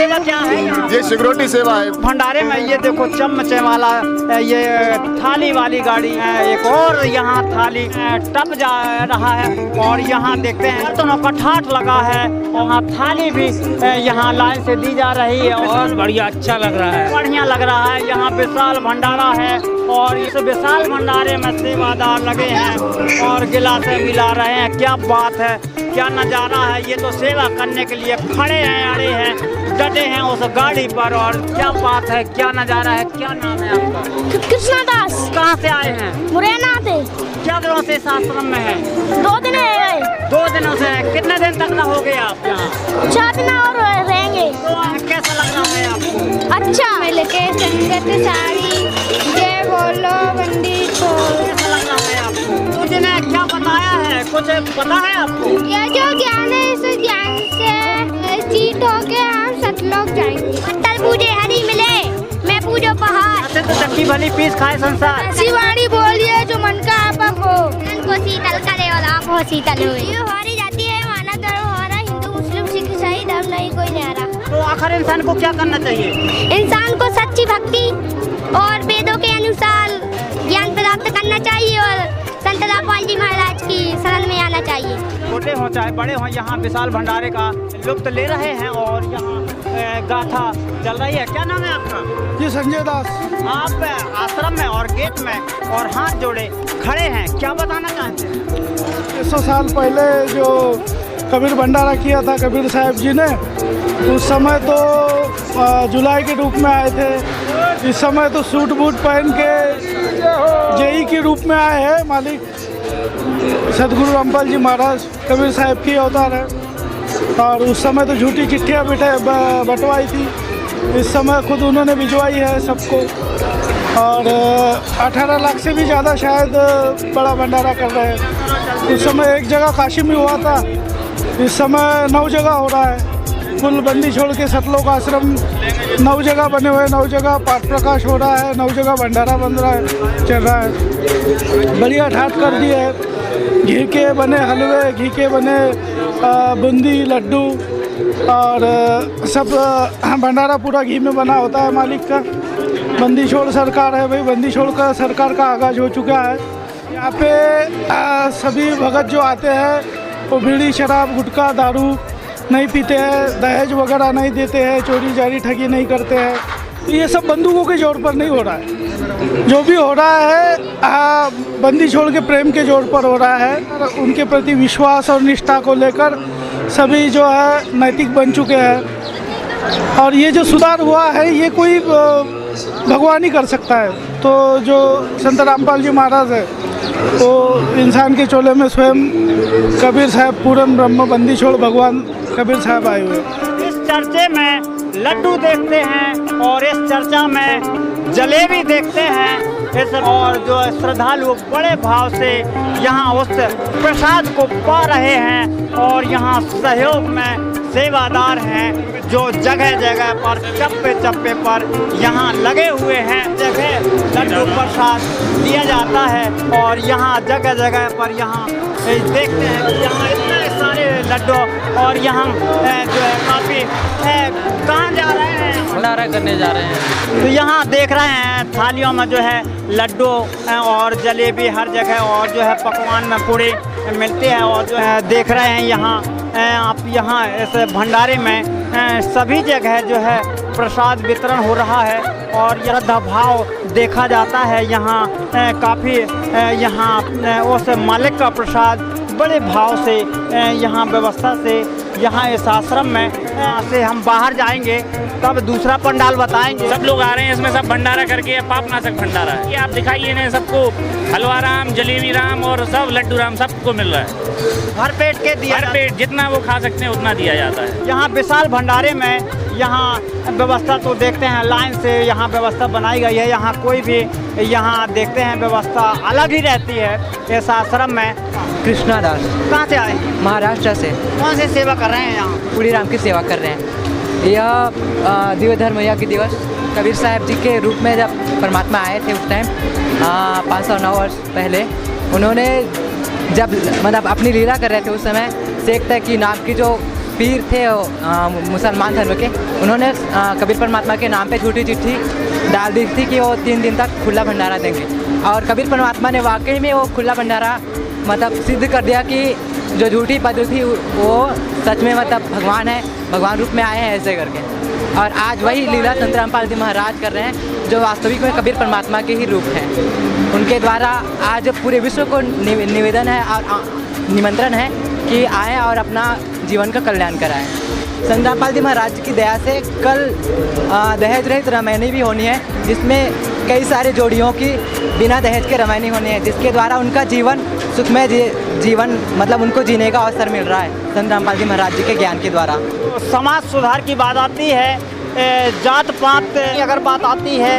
सेवा क्या है यहाँ? ये सिक्योरिटी सेवा है। भंडारे में ये देखो चमचे वाला ये थाली वाली गाड़ी है, एक और यहाँ थाली टप जा रहा है और यहाँ देखते हैं बर्तनों का ठाठ लगा है, वहाँ थाली भी यहाँ लाइन से दी जा रही है और बढ़िया अच्छा लग रहा है, बढ़िया लग रहा है। यहाँ विशाल भंडारा है और इस विशाल भंडारे में सेवादार लगे हैं और गिलासे मिला रहे हैं। क्या बात है, क्या नज़ारा है। ये तो सेवा करने के लिए खड़े हैं, अड़े हैं, डटे हैं उस गाड़ी पर और क्या बात है, क्या नज़ारा है। क्या नाम है आपका? कृष्णा दास। कहाँ से आए हैं? मुरैना से। क्या दिनों से इस आश्रम में है? 2 दिन है। 2 दिनों से। कितने दिन तक ना हो गए आप यहाँ? 4 दिन और रहेंगे। तो कैसा लग रहा है आपको? अच्छा। मिल के संगत सारी जय बोलो बंदी छोड़। कैसा लग रहा है आपको? मुझे ने क्या बताया है, कुछ पता है आपको? ये जो ज्ञान है इस ज्ञान से जीत होके हम सतलोक जाएंगे। पत्थर पूजे हरी मिले, मैं पूजो पहाड़। ऐसे तो चक्की भली पीस खाए संसार। शिवानी बोलिए जो मन का आपक हो, मन को शीतल करे और आँखों शीतल हो। ये हमारी जाति है, माना धर्म हमारा हिंदू मुस्लिम सिख ईसाई धर्म नहीं कोई न्यारा। तो आखिर इंसान को क्या करना चाहिए? इंसान को सच्ची भक्ति और वेदों के अनुसार ज्ञान प्राप्त करना चाहिए और संत रामपाल जी महाराज की शरण में आना चाहिए। छोटे हो चाहे बड़े हो, यहाँ विशाल भंडारे का लुत्फ ले रहे हैं और यहाँ गाथा चल रही है। क्या नाम है आपका? जी संजय दास। आप आश्रम में और गेट में और हाथ जोड़े खड़े हैं, क्या बताना चाहते हैं? 100 साल पहले जो कबीर भंडारा किया था कबीर साहब जी ने, उस समय तो जुलाई के रूप में आए थे। इस समय तो सूट बूट पहन के जई के रूप में आए हैं। मालिक सदगुरु रामपाल जी महाराज कबीर साहब की अवतार है और उस समय तो झूठी चिट्ठियाँ बंटवाई थी। इस समय खुद उन्होंने भिजवाई है सबको और 18 लाख से भी ज़्यादा शायद बड़ा भंडारा कर रहे हैं। उस समय एक जगह काशी में हुआ था, इस समय 9 जगह हो रहा है। कुल बंदी छोड़ के सतलोक आश्रम 9 जगह बने हुए, 9 जगह पाठ प्रकाश हो रहा है, 9 जगह भंडारा बन रहा है, चल रहा है। बढ़िया ठाट कर दिए है। घी के बने हलवे, घी के बने बूंदी लड्डू और सब भंडारा पूरा घी में बना होता है। मालिक का बंदी छोड़ सरकार है भाई, बंदी छोड़ का सरकार का आगाज हो चुका है। यहाँ पे सभी भगत जो आते हैं वो बीड़ी शराब गुटखा दारू नहीं पीते हैं, दहेज वगैरह नहीं देते हैं, चोरी जारी ठगी नहीं करते हैं। ये सब बंदूकों के जोर पर नहीं हो रहा है। जो भी हो रहा है बंदी छोड़ के प्रेम के जोर पर हो रहा है। उनके प्रति विश्वास और निष्ठा को लेकर सभी जो है नैतिक बन चुके हैं और ये जो सुधार हुआ है ये कोई भगवान ही कर सकता है। तो जो संत रामपाल जी महाराज है तो इंसान के चोले में स्वयं कबीर साहब पूर्ण ब्रह्म बंदी छोड़ भगवान कबीर साहब आए हुए। इस चर्चे में लड्डू देखते हैं और इस चर्चा में जलेबी देखते हैं। इस और जो श्रद्धालु बड़े भाव से यहाँ उस प्रसाद को पा रहे हैं और यहाँ सहयोग में सेवादार हैं जो जगह जगह पर चप्पे चप्पे पर यहाँ लगे हुए हैं। जगह लड्डू प्रसाद दिया जाता है और यहाँ जगह जगह पर यहाँ देखते हैं कि यहाँ इतने सारे लड्डू और यहाँ जो है काफ़ी कहाँ जा रहे हैं? भंडारा करने जा रहे हैं। तो यहाँ देख रहे हैं थालियों में जो है लड्डू और जलेबी हर जगह और जो है पकवान में पूड़ी मिलते हैं और जो है देख रहे हैं यहाँ आप यहाँ इस भंडारे में सभी जगह जो है प्रसाद वितरण हो रहा है और श्रद्धा भाव देखा जाता है। यहाँ काफ़ी यहाँ उस मालिक का प्रसाद बड़े भाव से यहाँ व्यवस्था से यहाँ इस आश्रम में से हम बाहर जाएंगे तब दूसरा पंडाल बताएंगे। सब लोग आ रहे हैं इसमें, सब भंडारा करके पापनाशक भंडारा है। ये आप दिखाइए ना सबको, हलवा राम, जलेबी राम और सब लड्डू राम सबको मिल रहा है। भर पेट के दिया, भर पेट जितना वो खा सकते हैं उतना दिया जाता है। यहाँ विशाल भंडारे में यहाँ व्यवस्था तो देखते हैं लाइन से यहाँ व्यवस्था बनाई गई है। यहाँ कोई भी यहाँ देखते हैं व्यवस्था अलग ही रहती है इस आश्रम में। कृष्णा दास। कहाँ से आए? महाराष्ट्र से। कौन सी सेवा कर रहे हैं यहाँ? पूरी राम की सेवा कर रहे हैं। यह दिव्यधर्म मैया की दिवस कबीर साहब जी के रूप में जब परमात्मा आए थे उस टाइम 509 वर्ष पहले उन्होंने जब मतलब अपनी लीला कर रहे थे उस समय शेख तक की नाम की जो पीर थे मुसलमान धर्म के, उन्होंने कबीर परमात्मा के नाम पे झूठी चिट्ठी डाल दी थी कि वो 3 दिन तक खुला भंडारा देंगे। और कबीर परमात्मा ने वाकई में वो खुला भंडारा मतलब सिद्ध कर दिया कि जो झूठी पद थी वो सच में मतलब भगवान है, भगवान रूप में आए हैं ऐसे करके। और आज वही लीला संत रामपाल जी महाराज कर रहे हैं जो वास्तविक में कबीर परमात्मा के ही रूप हैं। उनके द्वारा आज पूरे विश्व को निवेदन है और निमंत्रण है कि आएँ और अपना जीवन का कल्याण कराएं। संत रामपाल जी महाराज की दया से कल दहेज रहित रामायणी भी होनी है, जिसमें कई सारे जोड़ियों की बिना दहेज के रामायणी होनी है, जिसके द्वारा उनका जीवन सुखमय जीवन मतलब उनको जीने का अवसर मिल रहा है संत रामपाल जी महाराज जी के ज्ञान के द्वारा। समाज सुधार की बात आती है, जात पात की अगर बात आती है,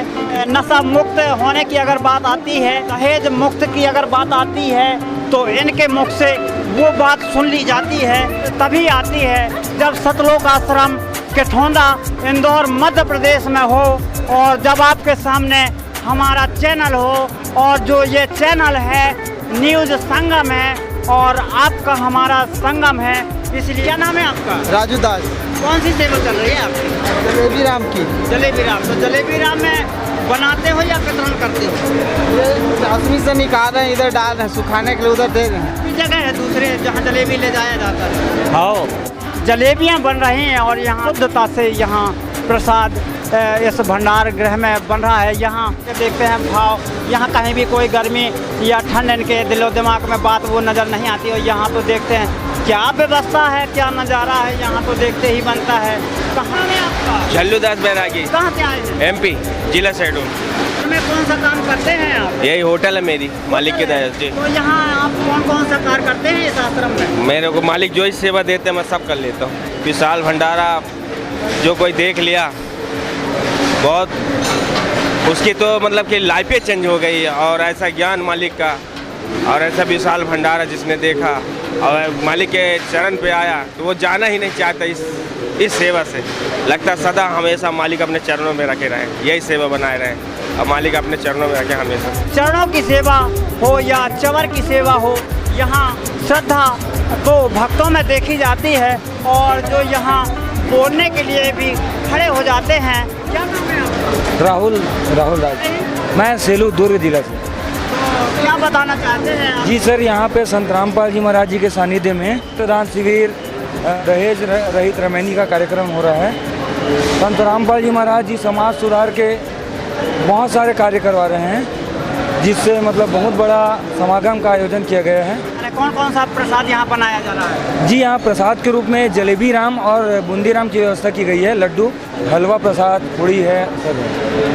नशा मुक्त होने की अगर बात आती है, दहेज मुक्त की अगर बात आती है, तो इनके मुख से वो बात सुन ली जाती है। तभी आती है जब सतलोक आश्रम केठौंदा इंदौर मध्य प्रदेश में हो और जब आपके सामने हमारा चैनल हो, और जो ये चैनल है न्यूज़ संगम है और आपका हमारा संगम है। इसलिए क्या नाम है आपका? राजू दास। कौन सी सेवा चल रही है आपकी? जलेबी राम की। जलेबी राम। तो जलेबी राम में बनाते हो या वितरण करते हो? ये चाशनी से निकाल रहे हैं, इधर डाल रहे हैं, सुखाने के लिए उधर दे रहे हैं। कोई जगह है दूसरे जहाँ जलेबी ले जाया जाता है? हाँ, जलेबियाँ बन रही हैं और यहाँ शुद्धता से यहाँ प्रसाद इस भंडार गृह में बन रहा है। यहाँ देखते हैं भाव, यहाँ कहीं भी कोई गर्मी या ठंड इनके दिलो दिमाग में बात वो नज़र नहीं आती। और यहाँ तो देखते हैं क्या व्यवस्था है, क्या नज़ारा है, यहाँ तो देखते ही बनता है। कहाँ है आपका? झल्लू दास बैरागी। कहाँ से आए हैं? MP जिला शहडोल। में कौन सा काम करते हैं आप? यही होटल है मेरी, मालिक के दया जी। तो यहाँ आप कौन कौन सा कार्य करते हैं इस आश्रम में? मेरे को मालिक जो ही सेवा देते हैं मैं सब कर लेता हूँ। विशाल भंडारा जो कोई देख लिया बहुत, उसकी तो मतलब कि लाइफ ही चेंज हो गई। और ऐसा ज्ञान मालिक का और ऐसा विशाल भंडारा जिसने देखा और मालिक के चरण पे आया तो वो जाना ही नहीं चाहता। इस सेवा से लगता सदा हमेशा मालिक अपने चरणों में रखे रहें, यही सेवा बनाए रहें और मालिक अपने चरणों में रखे हमेशा। चरणों की सेवा हो या चवर की सेवा हो, यहाँ श्रद्धा तो भक्तों में देखी जाती है और जो यहाँ बोलने के लिए भी खड़े हो जाते हैं। क्या नाम है आपका? राहुल राज। मैं सेलू दुर्ग जिला से। तो क्या बताना चाहते हैं आप? जी सर, यहाँ पे संत रामपाल जी महाराज जी के सानिध्य में रक्तदान शिविर, दहेज रहित रामायणी का कार्यक्रम हो रहा है। संत रामपाल जी महाराज जी समाज सुधार के बहुत सारे कार्य करवा रहे हैं, जिससे मतलब बहुत बड़ा समागम का आयोजन किया गया है। कौन कौन सा प्रसाद यहाँ बनाया जा रहा है? जी, यहाँ प्रसाद के रूप में जलेबी राम और बूंदी राम की व्यवस्था की गई है। लड्डू, हलवा प्रसाद, पूड़ी है, सब है।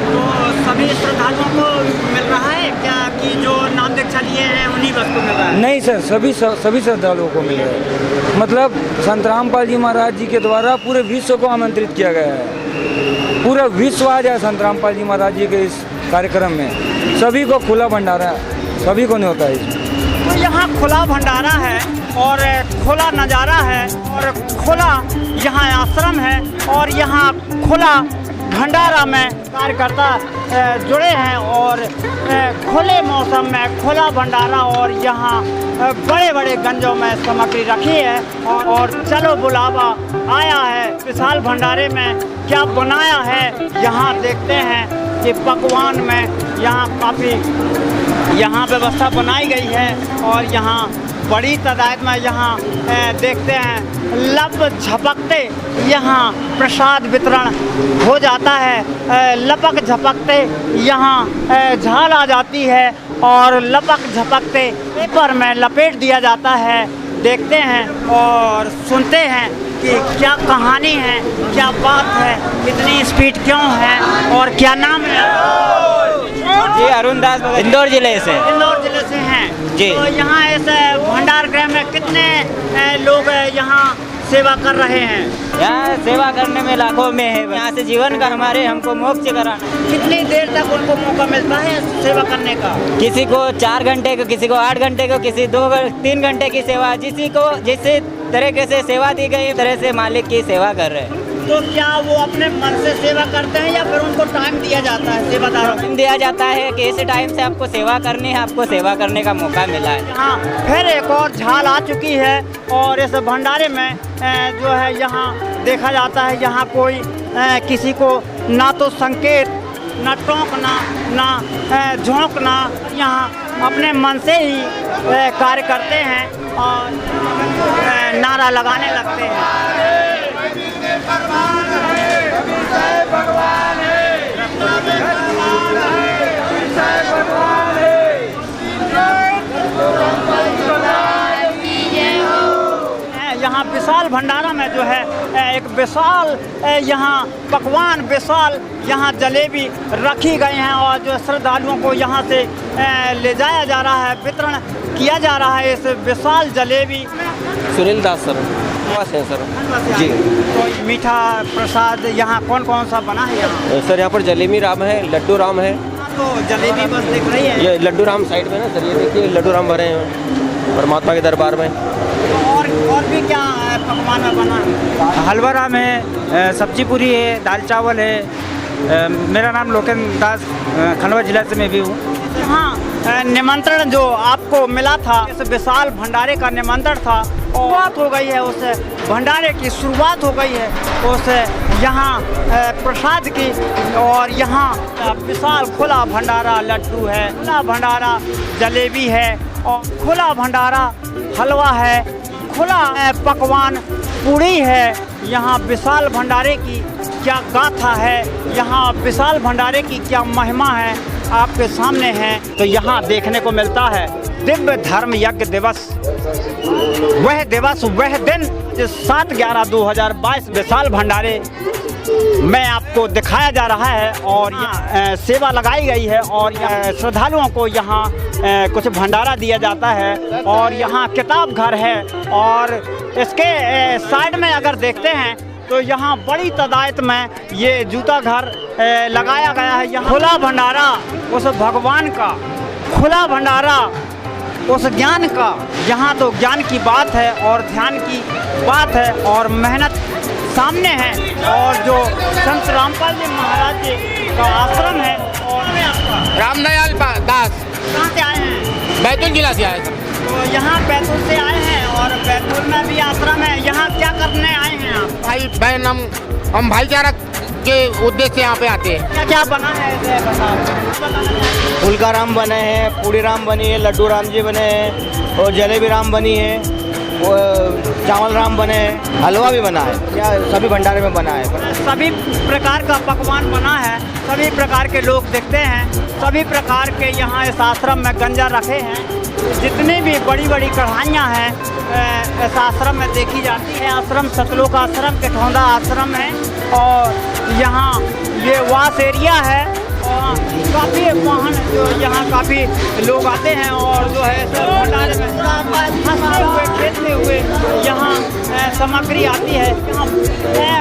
तो सभी श्रद्धालुओं को मिल रहा है क्या कि जो नाम दीक्षा लिए हैं उन्हीं बस को मिल रहा है? नहीं सर, सभी श्रद्धालुओं को मिल रहा है। मतलब संत रामपाल जी महाराज जी के द्वारा पूरे विश्व को आमंत्रित किया गया है। पूरा विश्व आ जाए संत रामपाल जी महाराज जी के इस कार्यक्रम में। सभी को खुला भंडारा, सभी को नहीं होता है इसमें। तो यहाँ खुला भंडारा है और खुला नज़ारा है और खुला यहाँ आश्रम है और यहाँ खुला भंडारा में कार्यकर्ता जुड़े हैं और खुले मौसम में खुला भंडारा और यहाँ बड़े बड़े गंजों में सामग्री रखी है और चलो बुलावा आया है। विशाल भंडारे में क्या बनाया है यहाँ देखते हैं कि पकवान में यहाँ काफ़ी यहाँ व्यवस्था बनाई गई है और यहाँ बड़ी तादाद में यहाँ देखते हैं लब झपकते यहाँ प्रसाद वितरण हो जाता है। लपक झपकते यहाँ झाल आ जाती है और लपक झपकते पेपर में लपेट दिया जाता है। देखते हैं और सुनते हैं कि क्या कहानी है, क्या बात है, इतनी स्पीड क्यों है और क्या नाम है? जी, अरुण दास, इंदौर जिले से। इंदौर जिले से हैं जी। तो यहाँ इस भंडार गृह में कितने लोग यहाँ सेवा कर रहे हैं? यहाँ सेवा करने में लाखों में है। यहाँ से जीवन का हमारे हमको मोक्ष कराना। कितनी देर तक उनको मौका मिलता है सेवा करने का? किसी को 4 घंटे को, किसी को 8 घंटे को, किसी 2-3 घंटे की सेवा, जिसी को जिस तरीके से सेवा दी गई तरह से मालिक की सेवा कर रहे हैं। तो क्या वो अपने मन से सेवा करते हैं या फिर उनको टाइम दिया जाता है सेवादारों को? दिया जाता है कि इस टाइम से आपको सेवा करनी है, आपको सेवा करने का मौका मिला है। हाँ, फिर एक और झाल आ चुकी है और इस भंडारे में जो है यहाँ देखा जाता है, यहाँ कोई किसी को ना तो संकेत, ना टोकना, ना झोंकना, यहाँ अपने मन से ही कार्य करते हैं और नारा लगाने लगते हैं। यहाँ विशाल भंडारा में जो है एक विशाल यहाँ पकवान, विशाल यहाँ जलेबी रखी गई हैं और जो श्रद्धालुओं को यहाँ से ले जाया जा रहा है, वितरण किया जा रहा है इस विशाल जलेबी। सुनील दास सर सर जी। तो मीठा प्रसाद यहाँ कौन कौन सा बना है यहाँ? सर यहाँ पर जलेबी राम है, लड्डू राम है। तो जलेबी बस दिख रही है, ये लड्डू राम साइड में ना सर, ये देखिए लड्डू राम भरे हैं परमात्मा के दरबार में। और भी क्या पकवान में बना है? हलवा राम है, सब्जी पूरी है, दाल चावल है। मेरा नाम लोकेंद्र दास, खंडवा जिला से मैं भी हूँ। हाँ, निमंत्रण जो आपको मिला था, इस विशाल भंडारे का निमंत्रण था, शुरुआत हो गई है, उस भंडारे की शुरुआत हो गई है, उस यहाँ प्रसाद की। और यहाँ विशाल खुला भंडारा लड्डू है, खुला भंडारा जलेबी है और खुला भंडारा हलवा है, खुला पकवान पूड़ी है। यहाँ विशाल भंडारे की क्या गाथा है, यहाँ विशाल भंडारे की क्या महिमा है, आपके सामने है। तो यहाँ देखने को मिलता है दिव्य धर्म यज्ञ दिवस, वह दिवस, वह दिन जो 7/11/2022 विशाल भंडारे में आपको दिखाया जा रहा है। और यहाँ सेवा लगाई गई है और श्रद्धालुओं को यहाँ कुछ भंडारा दिया जाता है। और यहाँ किताब घर है और इसके साइड में अगर देखते हैं तो यहाँ बड़ी तादाद में ये जूता घर लगाया गया है। यहाँ खुला भंडारा उस भगवान का, खुला भंडारा उस ज्ञान का। यहाँ तो ज्ञान की बात है और ध्यान की बात है और मेहनत सामने है। और जो संत रामपाल जी महाराज जी का आश्रम है। और रामदयाल दास। कहाँ से आए हैं? बैतूल जिला से आए थे। तो यहाँ बैतूल से आए हैं और बैतूल में भी आश्रम है। यहाँ क्या करने आए हैं आप? भाई बहन हम भाईचारा के उद्देश्य से यहाँ पे आते हैं। क्या क्या बना है इसे बताओ। फुलका राम बने हैं, पूड़ी राम बनी है, लड्डू राम जी बने हैं और जलेबी राम बनी है, वो चावल राम बने हैं, हलवा भी बना है। क्या सभी भंडारे में बना है। सभी प्रकार का पकवान बना है, सभी प्रकार के लोग दिखते हैं, सभी प्रकार के यहाँ इस आश्रम में गंजा रखे हैं। जितनी भी बड़ी बड़ी कढ़ाइयाँ हैं इस आश्रम में देखी जाती है। आश्रम सतलोक आश्रम कठौंदा आश्रम है और यहाँ ये वास एरिया है और काफ़ी वाहन जो यहाँ काफ़ी लोग आते हैं और जो है भंडारे में हंसते हुए खेलते हुए यहाँ सामग्री आती है। यहाँ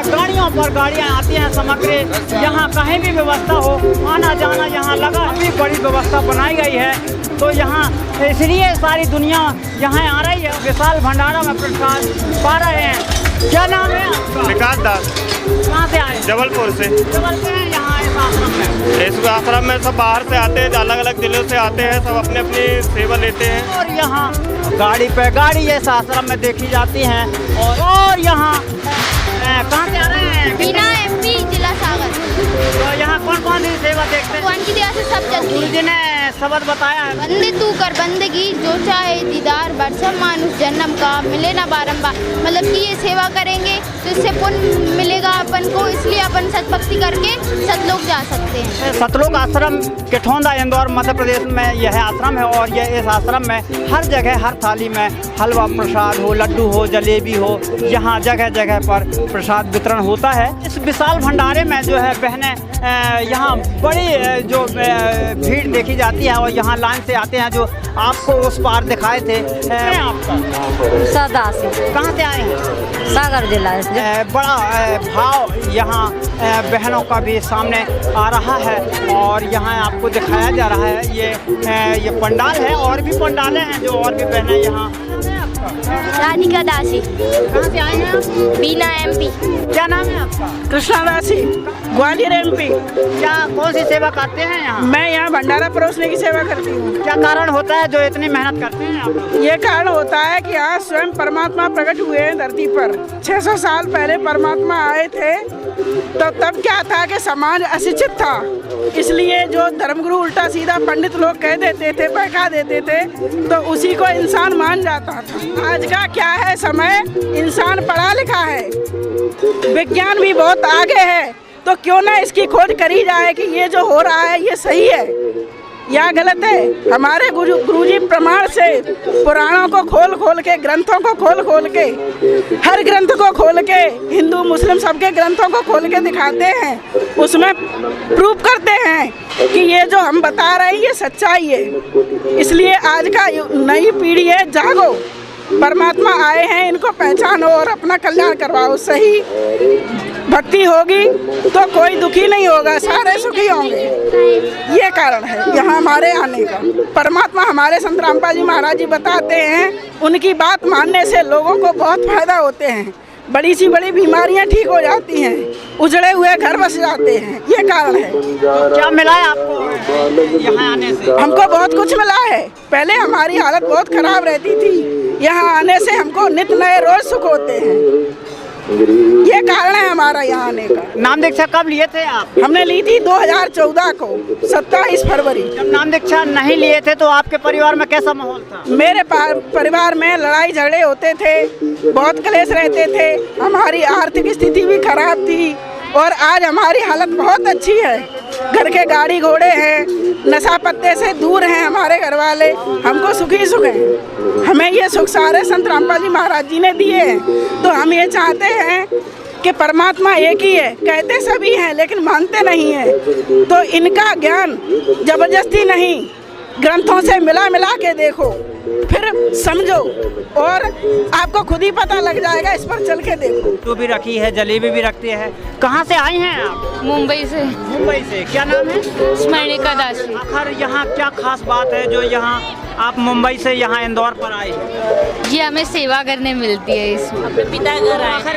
गाड़ियों पर गाड़ियाँ आती हैं, सामग्री यहाँ कहीं भी व्यवस्था हो, आना जाना यहाँ लगा, अभी बड़ी व्यवस्था बनाई गई है। तो यहाँ इसलिए सारी दुनिया यहाँ आ रही है, विशाल भंडारा में प्रसाद पा रहे हैं। क्या नाम है आपका? विकास दास। कहाँ से आए? जबलपुर से। जबलपुर है यहाँ इस आश्रम में। इस आश्रम में सब बाहर से आते हैं, अलग अलग जिलों से आते हैं, सब अपने अपनी सेवा लेते हैं। और यहाँ गाड़ी पे गाड़ी इस आश्रम में देखी जाती हैं। और यहाँ कहाँ से आ रहे हैं? बिना MP जिला सागर। तो यहाँ कौन कौन सी सेवा देखते हैं? भगवान की दया से सब चलती गुरु है। जी ने शब्द बताया है, बंदे तू कर बंदगी, जो चाहे दीदार बरसम मानुष जन्म का, मिले ना बारंबार। मतलब कि ये सेवा करेंगे तो इससे पुण्य मिलेगा अपन को, इसलिए अपन सतभक्ति करके सतलोक जा सकते हैं। सतलोक आश्रम कठौंदा इंदौर मध्य प्रदेश में यह आश्रम है। और यह इस आश्रम में हर जगह हर थाली में हलवा प्रसाद हो, लड्डू हो, जलेबी हो, यहाँ जगह जगह पर प्रसाद वितरण होता है। इस विशाल भंडारे में जो है बहनें यहाँ बड़ी जो भीड़ देखी जाती है और यहाँ लाइन से आते हैं, जो आपको उस पार दिखाए थे। आपका सदा से। कहाँ से आए हैं? सागर जिला से। बड़ा भाव यहाँ बहनों का भी सामने आ रहा है और यहाँ आपको दिखाया जा रहा है। ये पंडाल है और भी पंडालें हैं जो और भी बहनें यहाँ आपका? राधिका दासी। कहाँ से आए हैं आप? बीना MP। क्या नाम है आपका? कृष्णा दासी, ग्वालियर MP। क्या कौन सी सेवा करते हैं यहाँ? मैं यहाँ भंडारा परोसने की सेवा करती हूँ। क्या कारण होता है जो इतनी मेहनत करते हैं आप लोग? ये कारण होता है कि यहाँ स्वयं परमात्मा प्रकट हुए हैं धरती पर। 600 साल पहले परमात्मा आए थे, तो तब क्या था कि समाज अशिक्षित था, इसलिए जो धर्मगुरु उल्टा सीधा पंडित लोग कह देते थे, बहका देते थे, तो उसी को इंसान मान जाता था। आज का क्या है समय, इंसान पढ़ा लिखा है, विज्ञान भी बहुत आगे है, तो क्यों ना इसकी खोज करी जाए कि ये जो हो रहा है ये सही है या गलत है। हमारे गुरुजी प्रमाण से पुराणों को खोल के, ग्रंथों को खोल के, हर ग्रंथ को खोल के, हिंदू मुस्लिम सबके ग्रंथों को खोल के दिखाते हैं, उसमें प्रूफ करते हैं कि ये जो हम बता रहे हैं ये सच्चाई है। इसलिए आज का नई पीढ़ी है, जागो, परमात्मा आए हैं, इनको पहचानो और अपना कल्याण करवाओ। सही भक्ति होगी तो कोई दुखी नहीं होगा, सारे सुखी होंगे। ये कारण है यहाँ हमारे आने का। परमात्मा हमारे संत रामपाल जी महाराज जी बताते हैं, उनकी बात मानने से लोगों को बहुत फायदा होते हैं, बड़ी सी बड़ी बीमारियां ठीक हो जाती हैं, उजड़े हुए घर बस जाते हैं। ये कारण है। तो क्या मिला है आपको यहाँ आने से? हमको बहुत कुछ मिला है। पहले हमारी हालत बहुत खराब रहती थी, यहाँ आने से हमको नित नए रोज सुख होते हैं। ये कारण है हमारा यहाँ आने का। नाम दीक्षा कब लिए थे आप? हमने ली थी 2014 को, 27 फरवरी। जब नाम दीक्षा नहीं लिए थे तो आपके परिवार में कैसा माहौल था? मेरे परिवार में लड़ाई झगड़े होते थे, बहुत क्लेश रहते थे, हमारी आर्थिक स्थिति भी खराब थी, और आज हमारी हालत बहुत अच्छी है। घर के गाड़ी घोड़े हैं, नशा पत्ते से दूर हैं हमारे घर वाले, हमको सुखी सुख है। हमें ये सुख सारे संत रामपाल जी महाराज जी ने दिए हैं, तो हम ये चाहते हैं कि परमात्मा एक ही है, कहते सभी हैं लेकिन मानते नहीं हैं, तो इनका ज्ञान जबरदस्ती नहीं, ग्रंथों से मिला के देखो, फिर समझो, और आपको खुद ही पता लग जाएगा, इस पर चल के देखो। तो भी रखी है, जलेबी भी रखती है। कहाँ से आई हैं आप? मुंबई से। मुंबई से। क्या नाम है? स्मरणिका दासी। आखिर यहाँ क्या खास बात है जो यहाँ आप मुंबई से यहाँ इंदौर पर आए? ये हमें सेवा करने मिलती है इसमें। अपने पिता घर आए। आखिर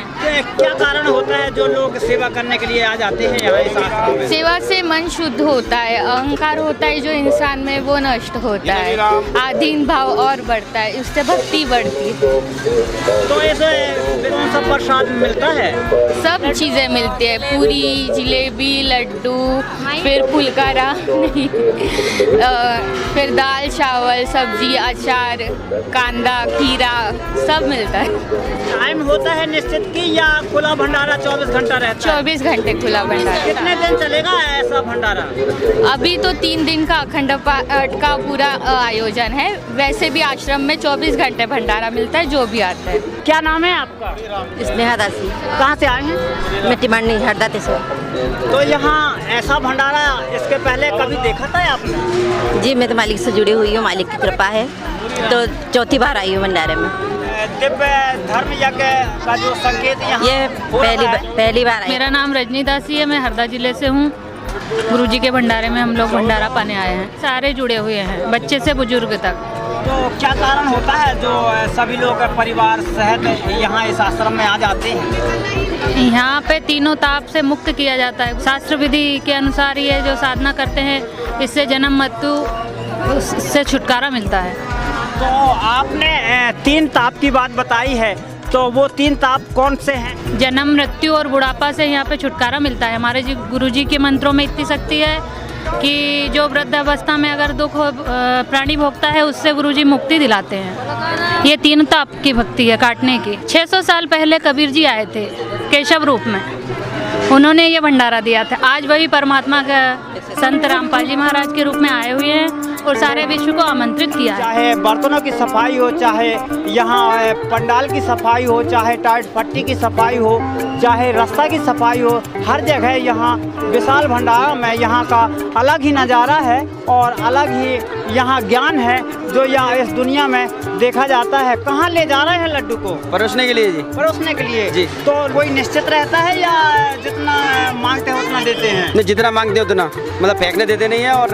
क्या कारण होता है जो लोग सेवा करने के लिए आ जाते हैं यहाँ इस आश्रम में? सेवा से मन शुद्ध होता है, अहंकार होता है जो इंसान में वो नष्ट होता है, आधीन भाव और बढ़ता है, उससे भक्ति बढ़ती है। तो ऐसे कौन सा प्रसाद मिलता है? सब चीज़ें मिलती है, पूरी, जलेबी, लड्डू, फिर फुलकारा नहीं, फिर दाल चावल, सब्जी, अचार, कांदा, खीरा, सब मिलता है। टाइम होता है निश्चित कि या खुला भंडारा 24 घंटा रहता है? 24 घंटे खुला भंडारा। कितने दिन चलेगा ऐसा भंडारा? अभी तो 3 दिन का अखंड पाठ का पूरा आयोजन है, वैसे भी आश्रम में 24 घंटे भंडारा मिलता है जो भी आता है। क्या नाम है आपका? स्नेहा दासी। कहाँ से आए हैं? मैं टिमानी हरदा से। तो यहाँ ऐसा भंडारा इसके पहले कभी देखा था आपने? जी, मैं तो मालिक से जुड़ी हुई हूँ, मालिक की कृपा है, तो चौथी बार आई हूँ भंडारे में। दिव्य धर्म यज्ञ का जो संकेत यहाँ ये पहली बार आई। मेरा नाम रजनी दासी है, मैं हरदा जिले से हूँ। गुरुजी के भंडारे में हम लोग भंडारा पाने आए हैं, सारे जुड़े हुए हैं, बच्चे से बुजुर्ग तक। तो क्या कारण होता है जो सभी लोग परिवार सहित यहाँ इस आश्रम में आ जाते हैं? यहाँ पे तीनों ताप से मुक्त किया जाता है, शास्त्र विधि के अनुसार ये जो साधना करते हैं, इससे जन्म मृत्यु से छुटकारा मिलता है। तो आपने 3 ताप की बात बताई है, तो वो 3 ताप कौन से हैं? जन्म मृत्यु और बुढ़ापा से यहाँ पे छुटकारा मिलता है। हमारे गुरुजी के मंत्रों में इतनी शक्ति है कि जो वृद्ध अवस्था में अगर दुख प्राणी भोगता है, उससे गुरुजी मुक्ति दिलाते हैं। ये 3 ताप की भक्ति है काटने की। 600 साल पहले कबीर जी आए थे केशव रूप में, उन्होंने ये भंडारा दिया था। आज वही परमात्मा का संत रामपाल जी महाराज के रूप में आए हुए हैं और सारे विश्व को आमंत्रित किया है। चाहे बर्तनों की सफाई हो, चाहे यहाँ पंडाल की सफाई हो, चाहे टाट पट्टी की सफाई हो, चाहे रास्ता की सफाई हो, हर जगह यहाँ विशाल भंडारा में यहाँ का अलग ही नज़ारा है और अलग ही यहाँ ज्ञान है जो यहाँ इस दुनिया में देखा जाता है। कहाँ ले जा रहे हैं लड्डू को? परोसने के लिए जी। परोसने के लिए जी। तो कोई निश्चित रहता है या जितना मांगते हैं उतना देते हैं? नहीं, जितना मांगते हैं उतना, मतलब फेंकने देते नहीं है और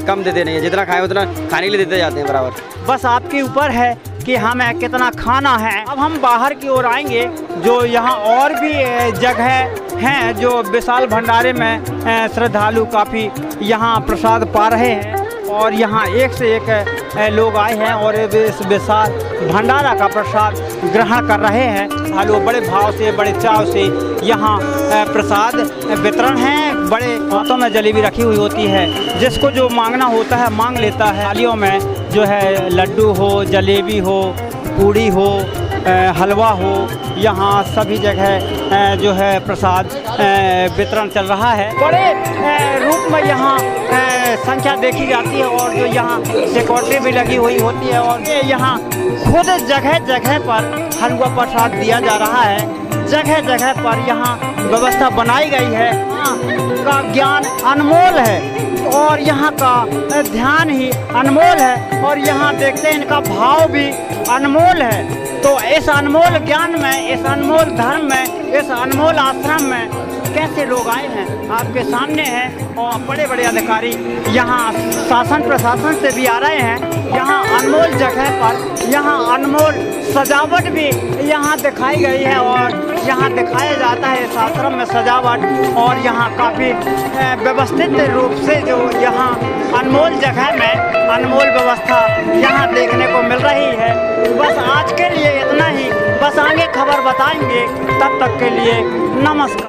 कम देते नहीं है, जितना खाए उतना खाने के लिए देते जाते हैं बराबर। बस आपके ऊपर है कि हमें कितना खाना है। अब हम बाहर की ओर आएंगे, जो यहाँ और भी जगह हैं जो विशाल भंडारे में श्रद्धालु काफ़ी यहाँ प्रसाद पा रहे हैं और यहाँ एक से एक लोग आए हैं और इस विशाल भंडारा का प्रसाद ग्रहण कर रहे हैं। श्रद्धालु बड़े भाव से, बड़े चाव से यहाँ प्रसाद वितरण है। बड़े हाथों में जलेबी रखी हुई होती है, जिसको जो मांगना होता है मांग लेता है। थालियों में जो है लड्डू हो, जलेबी हो, पूड़ी हो, हलवा हो, यहाँ सभी जगह जो है प्रसाद वितरण चल रहा है। बड़े रूप में यहाँ संख्या देखी जाती है और जो यहाँ सिक्योरिटी भी लगी हुई होती है और यहाँ खुद जगह जगह पर हलवा प्रसाद दिया जा रहा है। जगह जगह पर यहाँ व्यवस्था बनाई गई है। यहाँ का ज्ञान अनमोल है और यहाँ का ध्यान ही अनमोल है और यहाँ देखते हैं इनका भाव भी अनमोल है। तो इस अनमोल ज्ञान में, इस अनमोल धर्म में, इस अनमोल आश्रम में कैसे लोग आए हैं आपके सामने हैं और बड़े बड़े अधिकारी यहाँ शासन प्रशासन से भी आ रहे हैं। यहाँ अनमोल जगह पर यहाँ अनमोल सजावट भी यहाँ दिखाई गई है और यहाँ दिखाया जाता है इस आश्रम में सजावट और यहाँ काफ़ी व्यवस्थित रूप से जो यहाँ अनमोल जगह में अनमोल व्यवस्था यहाँ देखने को मिल रही है। बस आज के लिए इतना ही, बस आगे खबर बताएंगे, तब तक के लिए नमस्कार।